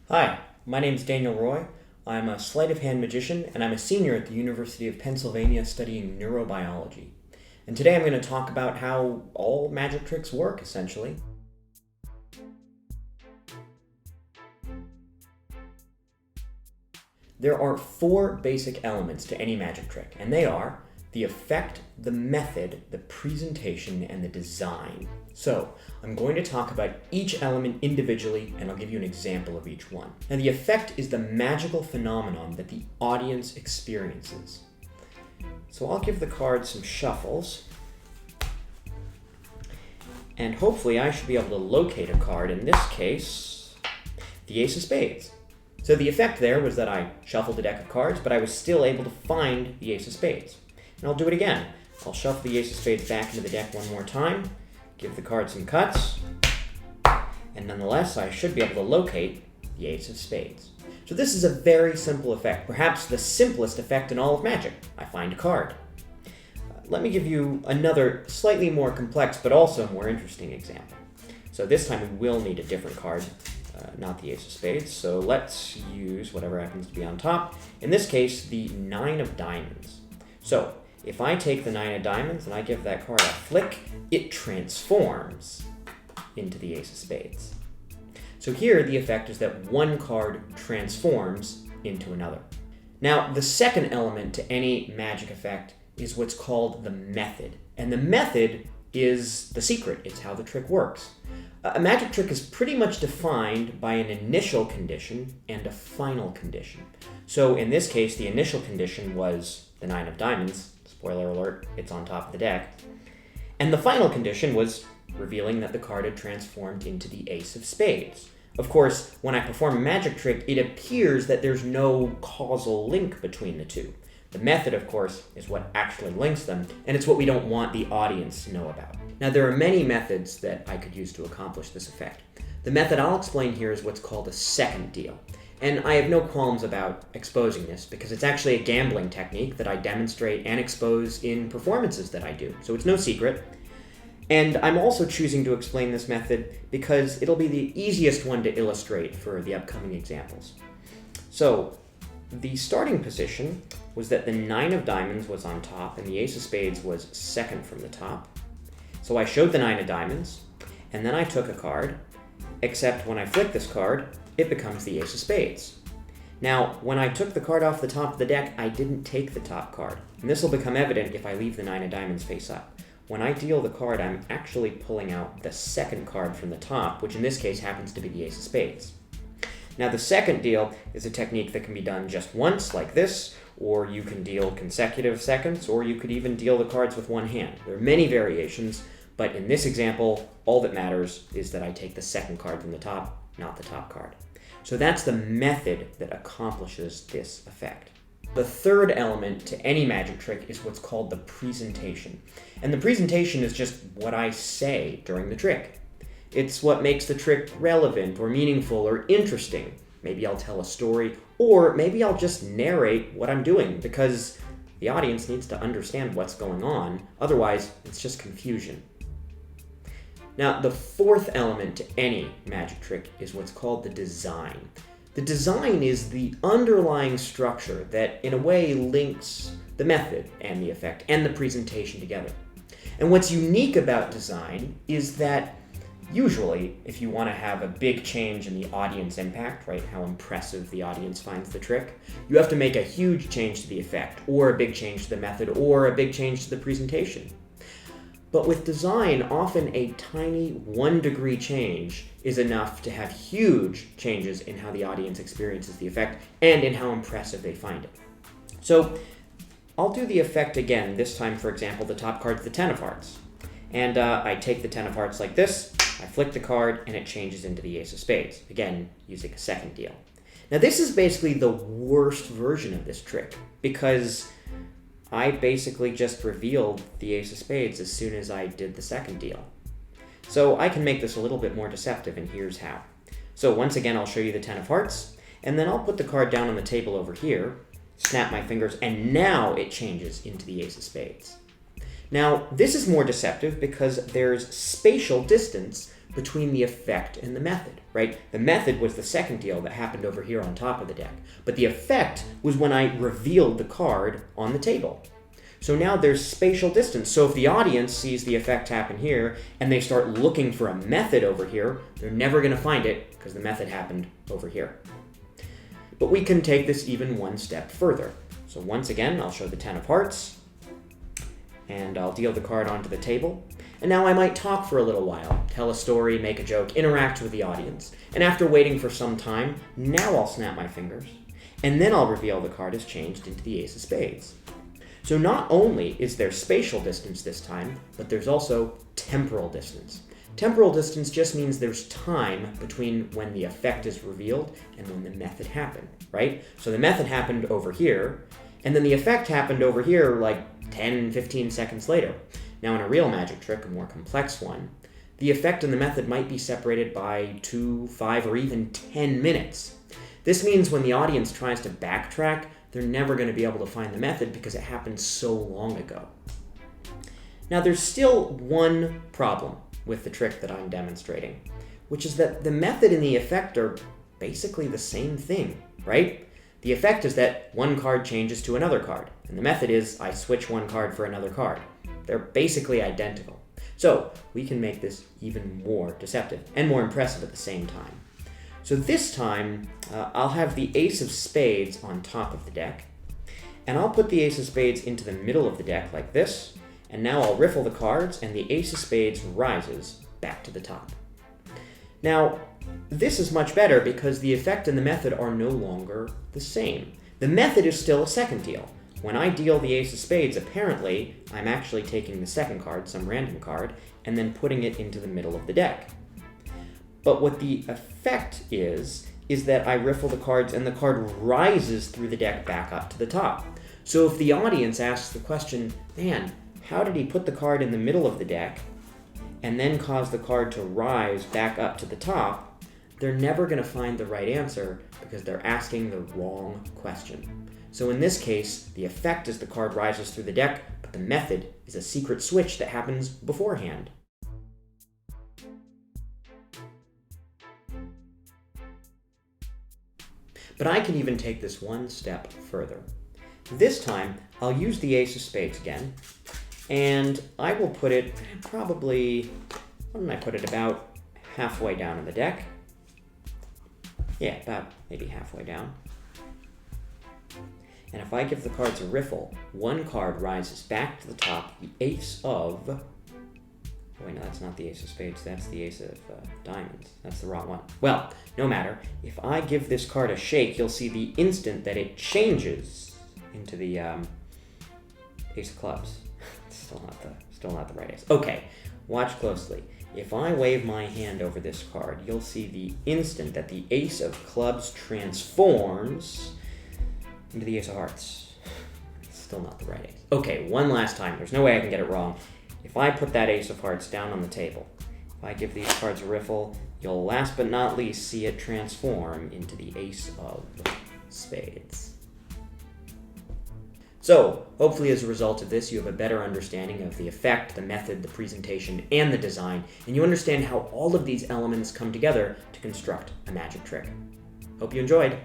Hi, my name is Daniel Roy. I'm a sleight of hand magician, and I'm a senior at the University of Pennsylvania studying neurobiology. And today I'm going to talk about how all magic tricks work, essentially. There are four basic elements to any magic trick, and they are the effect, the method, the presentation, and the design. So, I'm going to talk about each element individually, and I'll give you an example of each one. Now, the effect is the magical phenomenon that the audience experiences. So I'll give the cards some shuffles, and hopefully I should be able to locate a card, in this case, the Ace of Spades. So the effect there was that I shuffled a deck of cards, but I was still able to find the Ace of Spades. And I'll do it again. I'll shuffle the Ace of Spades back into the deck one more time, give the card some cuts, and nonetheless, I should be able to locate the Ace of Spades. So this is a very simple effect, perhaps the simplest effect in all of magic. I find a card. Let me give you another slightly more complex but also more interesting example. So this time we will need a different card, not the Ace of Spades, so let's use whatever happens to be on top. In this case, the Nine of Diamonds. So if I take the Nine of Diamonds and I give that card a flick, it transforms into the Ace of Spades. So here the effect is that one card transforms into another. Now, the second element to any magic effect is what's called the method. And the method is the secret. It's how the trick works. A magic trick is pretty much defined by an initial condition and a final condition. So in this case, the initial condition was the Nine of Diamonds. Spoiler alert, it's on top of the deck. And the final condition was revealing that the card had transformed into the Ace of Spades. Of course, when I perform a magic trick, it appears that there's no causal link between the two. The method, of course, is what actually links them, and it's what we don't want the audience to know about. Now, there are many methods that I could use to accomplish this effect. The method I'll explain here is what's called a second deal. And I have no qualms about exposing this because it's actually a gambling technique that I demonstrate and expose in performances that I do. So it's no secret. And I'm also choosing to explain this method because it'll be the easiest one to illustrate for the upcoming examples. So the starting position was that the Nine of Diamonds was on top and the Ace of Spades was second from the top. So I showed the Nine of Diamonds, and then I took a card, except when I flip this card, it becomes the Ace of Spades. Now, when I took the card off the top of the deck, I didn't take the top card. And this will become evident if I leave the Nine of Diamonds face up. When I deal the card, I'm actually pulling out the second card from the top, which in this case happens to be the Ace of Spades. Now, the second deal is a technique that can be done just once, like this, or you can deal consecutive seconds, or you could even deal the cards with one hand. There are many variations, but in this example, all that matters is that I take the second card from the top, not the top card. So that's the method that accomplishes this effect. The third element to any magic trick is what's called the presentation. And the presentation is just what I say during the trick. It's what makes the trick relevant or meaningful or interesting. Maybe I'll tell a story, or maybe I'll just narrate what I'm doing because the audience needs to understand what's going on. Otherwise, it's just confusion. Now, the fourth element to any magic trick is what's called the design. The design is the underlying structure that, in a way, links the method and the effect and the presentation together. And what's unique about design is that usually, if you want to have a big change in the audience impact, right, how impressive the audience finds the trick, you have to make a huge change to the effect, or a big change to the method, or a big change to the presentation. But with design, often a tiny 1-degree change is enough to have huge changes in how the audience experiences the effect and in how impressive they find it. So I'll do the effect again. This time, for example, the top card's the Ten of Hearts. And I take the Ten of Hearts like this, I flick the card, and it changes into the Ace of Spades. Again, using a second deal. Now this is basically the worst version of this trick because I basically just revealed the Ace of Spades as soon as I did the second deal. So I can make this a little bit more deceptive, and here's how. So once again, I'll show you the Ten of Hearts, and then I'll put the card down on the table over here, snap my fingers, and now it changes into the Ace of Spades. Now, this is more deceptive because there's spatial distance between the effect and the method, right? The method was the second deal that happened over here on top of the deck, but the effect was when I revealed the card on the table. So now there's spatial distance. So if the audience sees the effect happen here and they start looking for a method over here, they're never going to find it because the method happened over here. But we can take this even one step further. So once again, I'll show the 10 of hearts, and I'll deal the card onto the table. And now I might talk for a little while, tell a story, make a joke, interact with the audience. And after waiting for some time, now I'll snap my fingers, and then I'll reveal the card is changed into the ace of spades. So not only is there spatial distance this time, but there's also temporal distance. Temporal distance just means there's time between when the effect is revealed and when the method happened, right? So the method happened over here, and then the effect happened over here like 10, 15 seconds later. Now in a real magic trick, a more complex one, the effect and the method might be separated by 2, 5, or even 10 minutes. This means when the audience tries to backtrack, they're never going to be able to find the method because it happened so long ago. Now there's still one problem with the trick that I'm demonstrating, which is that the method and the effect are basically the same thing, right? The effect is that one card changes to another card, and the method is I switch one card for another card. They're basically identical. So we can make this even more deceptive and more impressive at the same time. So this time, I'll have the ace of spades on top of the deck, and I'll put the ace of spades into the middle of the deck like this, and now I'll riffle the cards, and the ace of spades rises back to the top. Now, this is much better because the effect and the method are no longer the same. The method is still a second deal. When I deal the ace of spades, apparently, I'm actually taking the second card, some random card, and then putting it into the middle of the deck. But what the effect is that I riffle the cards and the card rises through the deck back up to the top. So if the audience asks the question, man, how did he put the card in the middle of the deck and then cause the card to rise back up to the top, they're never going to find the right answer because they're asking the wrong question. So in this case, the effect is the card rises through the deck, but the method is a secret switch that happens beforehand. But I can even take this one step further. This time, I'll use the ace of spades again, and I will put it probably, why don't I put it about halfway down in the deck? Yeah, about maybe halfway down. And if I give the cards a riffle, one card rises back to the top, the ace of... Oh, wait, no, that's not the ace of spades, that's the ace of diamonds. That's the wrong one. Well, no matter. If I give this card a shake, you'll see the instant that it changes into the ace of clubs. Still not the right ace. Okay, watch closely. If I wave my hand over this card, you'll see the instant that the ace of clubs transforms into the ace of hearts. Still not the right ace. Okay, one last time. There's no way I can get it wrong. If I put that ace of hearts down on the table, if I give these cards a riffle, you'll last but not least see it transform into the ace of spades. So, hopefully as a result of this, you have a better understanding of the effect, the method, the presentation, and the design, and you understand how all of these elements come together to construct a magic trick. Hope you enjoyed.